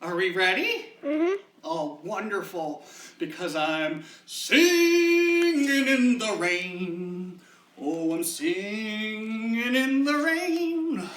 Are we ready? Mm-hmm. Oh, wonderful. Because I'm singing in the rain. Oh, I'm singing in the rain.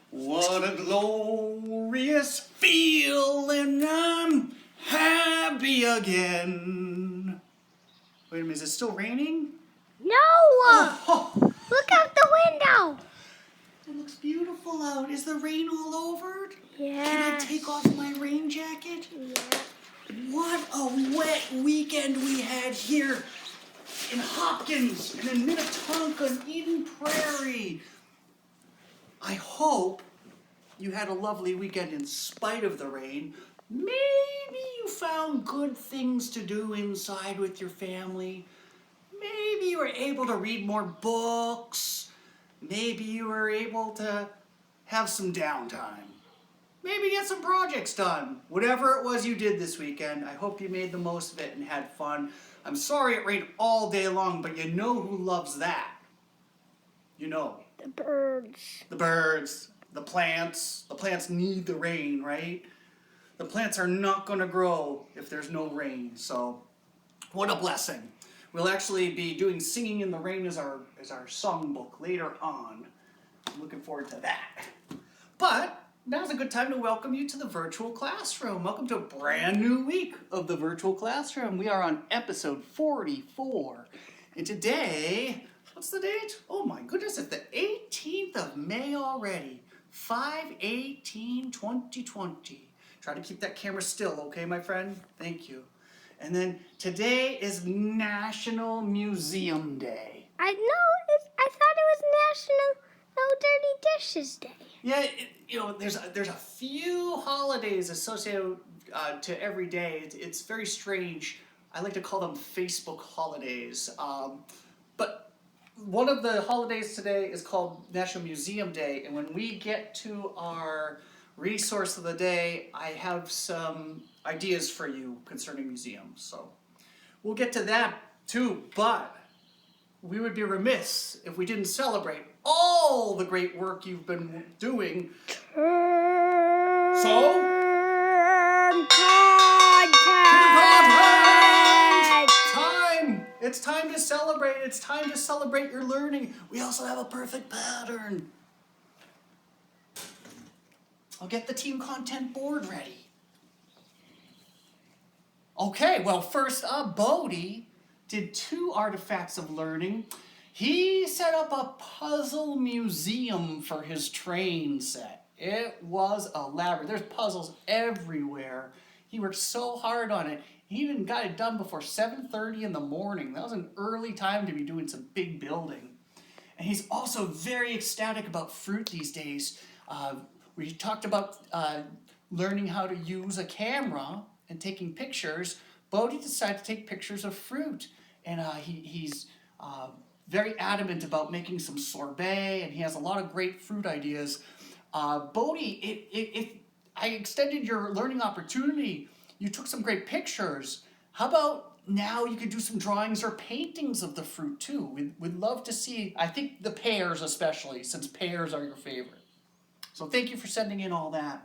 What a glorious feeling. I'm happy again. Wait a minute, is it still raining? No! Oh, Look out the window! it looks beautiful out. Is the rain all over? Yes. Can I take off my rain jacket? Yeah. What a wet weekend we had here in Hopkins and in Minnetonka and Eden Prairie. I hope you had a lovely weekend in spite of the rain. Maybe you found good things to do inside with your family. Maybe you were able to read more books. Maybe you were able to have some downtime. Maybe get some projects done. Whatever it was you did this weekend, I hope you made the most of it and had fun. I'm sorry it rained all day long, but you know who loves that? You know. The birds. The birds, the plants. The plants need the rain, right? The plants are not going to grow if there's no rain, so what a blessing. We'll actually be doing Singing in the Rain as our songbook later on. I'm looking forward to that. But now's a good time to welcome you to the virtual classroom. Welcome to a brand new week of the virtual classroom. We are on episode 44. And today, what's the date? Oh my goodness, it's the 18th of May already. 5/18/2020. Try to keep that camera still, okay, my friend? Thank you. And then today is National Museum Day. I thought it was National No Dirty Dishes Day. Yeah, there's a few holidays associated to every day. It's very strange. I like to call them Facebook holidays. But one of the holidays today is called National Museum Day. And when we get to our resource of the day, I have some ideas for you concerning museums. So we'll get to that too. But we would be remiss if we didn't celebrate all the great work you've been doing. So, time! It's time to celebrate. It's time to celebrate your learning. We also have a perfect pattern. I'll get the team content board ready. Okay, well, first up, Bodie did 2 artifacts of learning. He set up a puzzle museum for his train set. It was elaborate. There's puzzles everywhere. He worked so hard on it. He even got it done before 7:30 in the morning. That was an early time to be doing some big building. And he's also very ecstatic about fruit these days. We talked about learning how to use a camera and taking pictures. Bodie decided to take pictures of fruit. And he's very adamant about making some sorbet, and he has a lot of great fruit ideas. Bodie, if I extended your learning opportunity, you took some great pictures. How about now you could do some drawings or paintings of the fruit too? We'd love to see, I think the pears especially, since pears are your favorite. So thank you for sending in all that.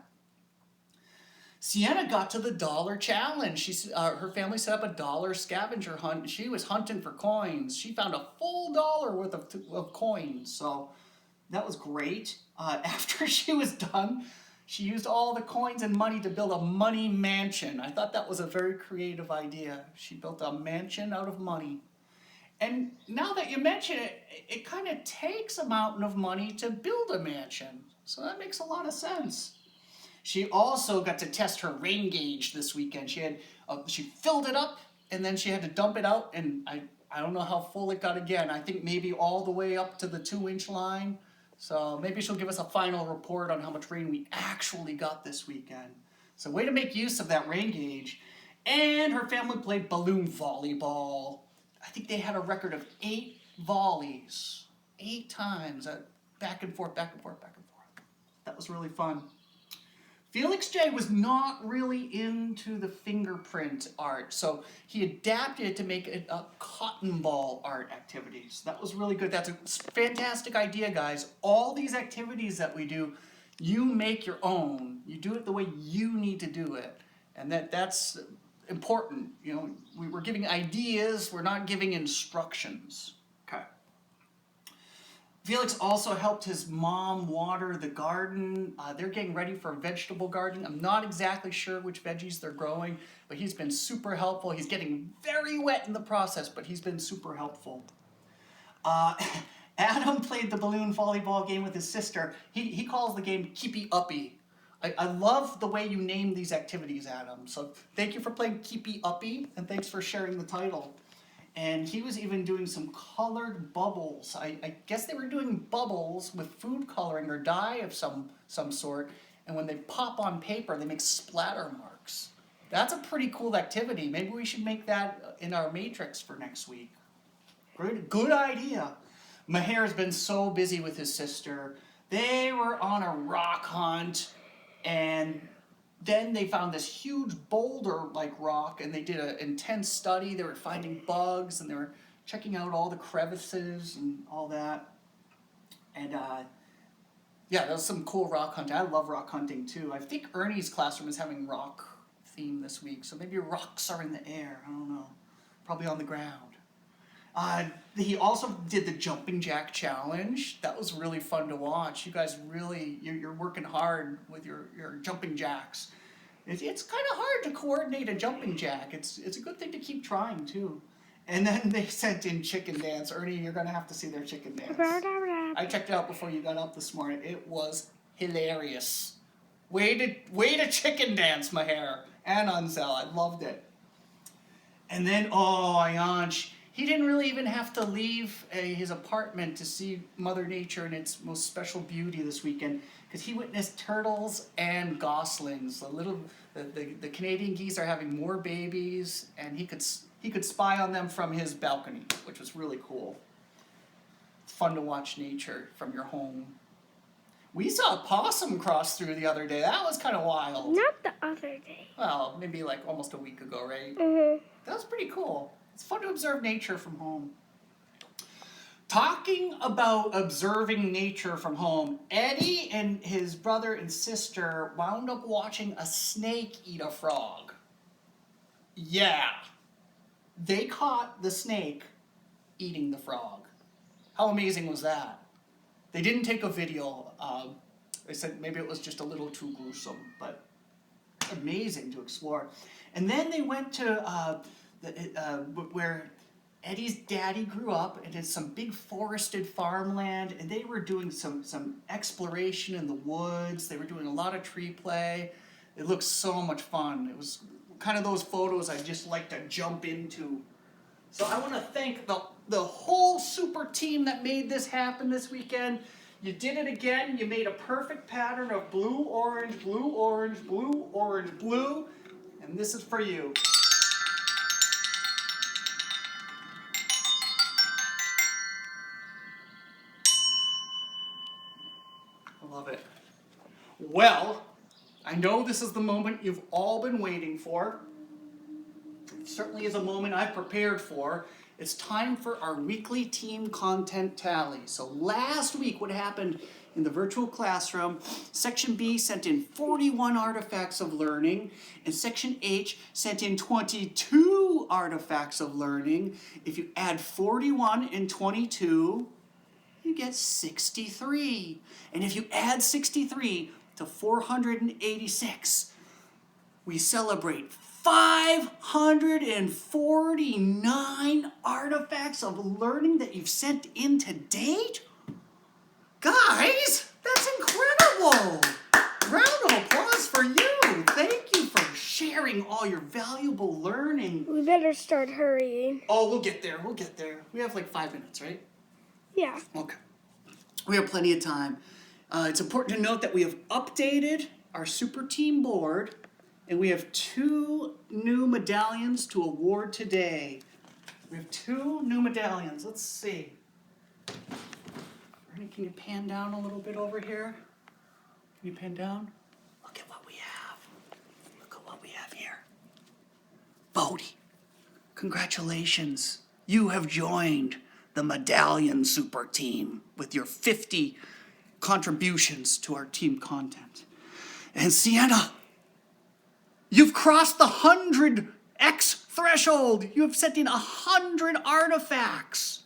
Sienna got to the dollar challenge. Her family set up a dollar scavenger hunt. She was hunting for coins. She found a full $1 worth of coins. So that was great. After she was done, she used all the coins and money to build a money mansion. I thought that was a very creative idea. She built a mansion out of money. And now that you mention it, it kind of takes a mountain of money to build a mansion. So that makes a lot of sense. She also got to test her rain gauge this weekend. She filled it up and then she had to dump it out, and I don't know how full it got again. I think maybe all the way up to the 2-inch line. So maybe she'll give us a final report on how much rain we actually got this weekend. So way to make use of that rain gauge. And her family played balloon volleyball. I think they had a record of 8 volleys. 8 times. Back and forth, back and forth, back and forth. That was really fun. Felix J. was not really into the fingerprint art, so he adapted it to make it a cotton ball art activities. That was really good. That's a fantastic idea, guys. All these activities that we do You make your own. You do it the way you need to do it. And that's important. You know, we're giving ideas, we're not giving instructions. Okay. Felix also helped his mom water the garden. They're getting ready for a vegetable garden. I'm not exactly sure which veggies they're growing, but he's been super helpful. He's getting very wet in the process, but he's been super helpful. Uh, Adam played the balloon volleyball game with his sister. He calls the game Keepy Uppy. I love the way you name these activities, Adam. So thank you for playing Keepy Uppy, and thanks for sharing the title. And he was even doing some colored bubbles. I guess they were doing bubbles with food coloring or dye of some sort. And when they pop on paper, they make splatter marks. That's a pretty cool activity. Maybe we should make that in our matrix for next week. Good idea. Maher's been so busy with his sister. They were on a rock hunt, and then they found this huge boulder-like rock, and they did an intense study. They were finding bugs, and they were checking out all the crevices and all that. And yeah, that was some cool rock hunting. I love rock hunting too. I think Ernie's classroom is having rock theme this week, so maybe rocks are in the air. I don't know. Probably on the ground. He also did the jumping jack challenge. That was really fun to watch. You guys really, you're working hard with your jumping jacks. It's kind of hard to coordinate a jumping jack. It's a good thing to keep trying too. And then they sent in chicken dance. Ernie, you're going to have to see their chicken dance. I checked it out before you got up this morning. It was hilarious. Way to chicken dance, Maher and Ansel. I loved it. And then, Ayanch, he didn't really even have to leave his apartment to see Mother Nature in its most special beauty this weekend, because he witnessed turtles and goslings. The Canadian geese are having more babies, and he could spy on them from his balcony, which was really cool. It's fun to watch nature from your home. We saw a possum cross through the other day. That was kind of wild. Not the other day. Well, maybe like almost a week ago, right? Mm-hmm. That was pretty cool. It's fun to observe nature from home. Talking about observing nature from home, Eddie and his brother and sister wound up watching a snake eat a frog. Yeah. They caught the snake eating the frog. How amazing was that? They didn't take a video. They said maybe it was just a little too gruesome, but amazing to explore. And then they went to where Eddie's daddy grew up, and it's some big forested farmland, and they were doing some exploration in the woods. They were doing a lot of tree play. It looked so much fun. It was kind of those photos I just like to jump into. So I want to thank the whole super team that made this happen this weekend. You did it again. You made a perfect pattern of blue, orange, blue, orange, blue, orange, blue, and this is for you. I love it. Well, I know this is the moment you've all been waiting for. It certainly is a moment I've prepared for. It's time for our weekly team content tally. So last week, what happened in the virtual classroom, Section B sent in 41 artifacts of learning, and Section H sent in 22 artifacts of learning. If you add 41 and 22, you get 63. And if you add 63 to 486, we celebrate 549 artifacts of learning that you've sent in to date? Guys, that's incredible! Round of applause for you. Thank you for sharing all your valuable learning. We better start hurrying. Oh, we'll get there. We have like 5 minutes, right? Yeah. Okay. We have plenty of time. It's important to note that we have updated our super team board, and we have 2 new medallions to award today. We have 2 new medallions. Let's see. Ernie, can you pan down a little bit over here? Can you pan down? Look at what we have. Look at what we have here. Bodie, congratulations. You have joined the Medallion super team with your 50 contributions to our team content. And Sienna, you've crossed the 100x threshold. You have sent in 100 artifacts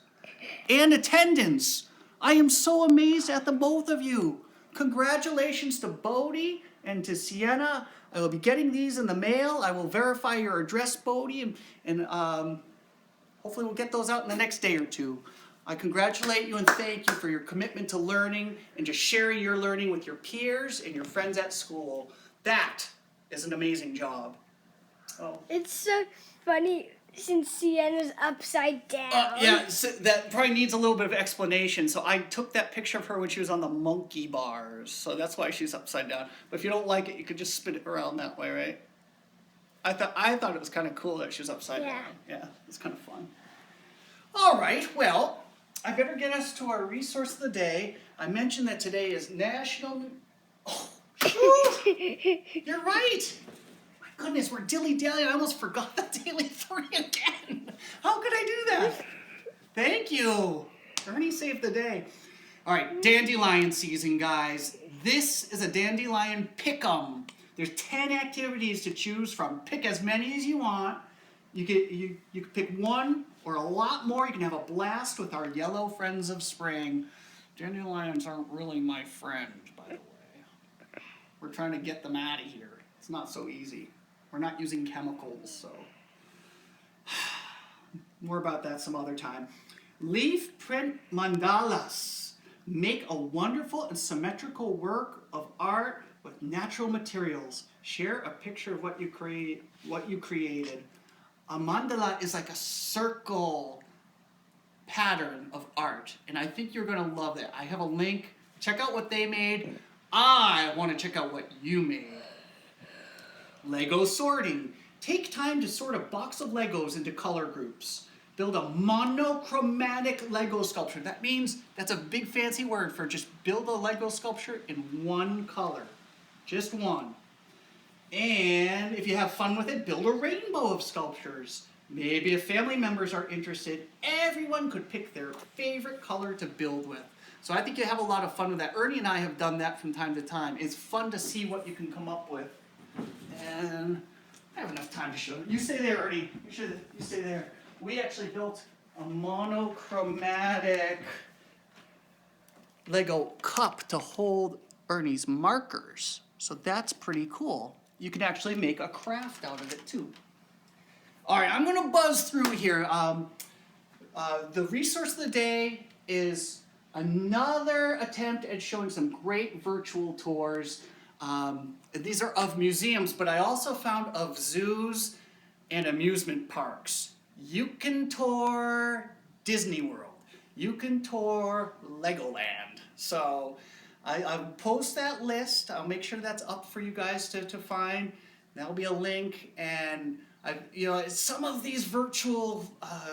and attendance. I am so amazed at the both of you. Congratulations to Bodie and to Sienna. I will be getting these in the mail. I will verify your address, Bodie, and hopefully we'll get those out in the next day or two. I congratulate you and thank you for your commitment to learning and just sharing your learning with your peers and your friends at school. That is an amazing job. Oh. It's so funny since Sienna's upside down. Yeah, so that probably needs a little bit of explanation. So I took that picture of her when she was on the monkey bars. So that's why she's upside down. But if you don't like it, you could just spin it around that way, right? I thought it was kind of cool that she was upside down. Yeah, it's kind of fun. All right, well, I better get us to our resource of the day. I mentioned that today is National... Oh, you're right. My goodness, we're dilly-dally. I almost forgot the Daily 3 again. How could I do that? Thank you. Ernie saved the day. All right, dandelion season, guys. This is a dandelion pick-em. There's 10 activities to choose from. Pick as many as you want. You can pick one or a lot more. You can have a blast with our yellow friends of spring. Dandelions aren't really my friend, by the way. We're trying to get them out of here. It's not so easy. We're not using chemicals, so. More about that some other time. Leaf print mandalas. Make a wonderful and symmetrical work of art with natural materials. Share a picture of what you created. A mandala is like a circle pattern of art, and I think you're going to love that. I have a link. Check out what they made. I want to check out what you made. Lego sorting. Take time to sort a box of Legos into color groups. Build a monochromatic Lego sculpture. That means that's a big fancy word for just build a Lego sculpture in one color. Just one. And if you have fun with it, build a rainbow of sculptures. Maybe if family members are interested, everyone could pick their favorite color to build with. So I think you have a lot of fun with that. Ernie and I have done that from time to time. It's fun to see what you can come up with. And I have enough time to show you. You stay there, Ernie. You stay there. We actually built a monochromatic Lego cup to hold Ernie's markers. So that's pretty cool. You can actually make a craft out of it too. All right, I'm going to buzz through here. The resource of the day is another attempt at showing some great virtual tours. These are of museums, but I also found of zoos and amusement parks. You can tour Disney World. You can tour Legoland. So I'll post that list. I'll make sure that's up for you guys to find. That'll be a link. And some of these virtual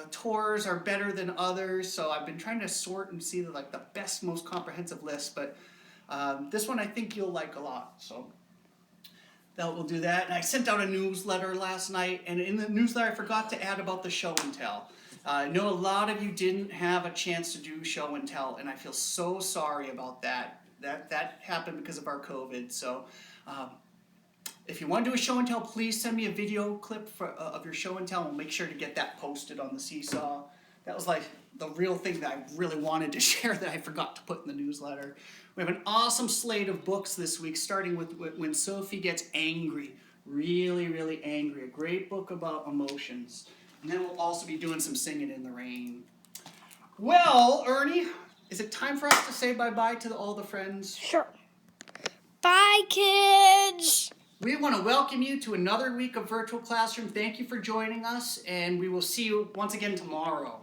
tours are better than others. So I've been trying to sort and see the best, most comprehensive list. But this one I think you'll like a lot. So that will do that. And I sent out a newsletter last night. And in the newsletter, I forgot to add about the show and tell. I know a lot of you didn't have a chance to do show and tell. And I feel so sorry about that. That happened because of our COVID. So if you want to do a show and tell, please send me a video clip of your show and tell, and we'll make sure to get that posted on the Seesaw. That was like the real thing that I really wanted to share that I forgot to put in the newsletter. We have an awesome slate of books this week, starting with When Sophie Gets Angry. Really, really angry. A great book about emotions. And then we'll also be doing some Singing in the Rain. Well, Ernie, is it time for us to say bye-bye to all the friends? Sure. Bye, kids. We want to welcome you to another week of Virtual Classroom. Thank you for joining us, and we will see you once again tomorrow.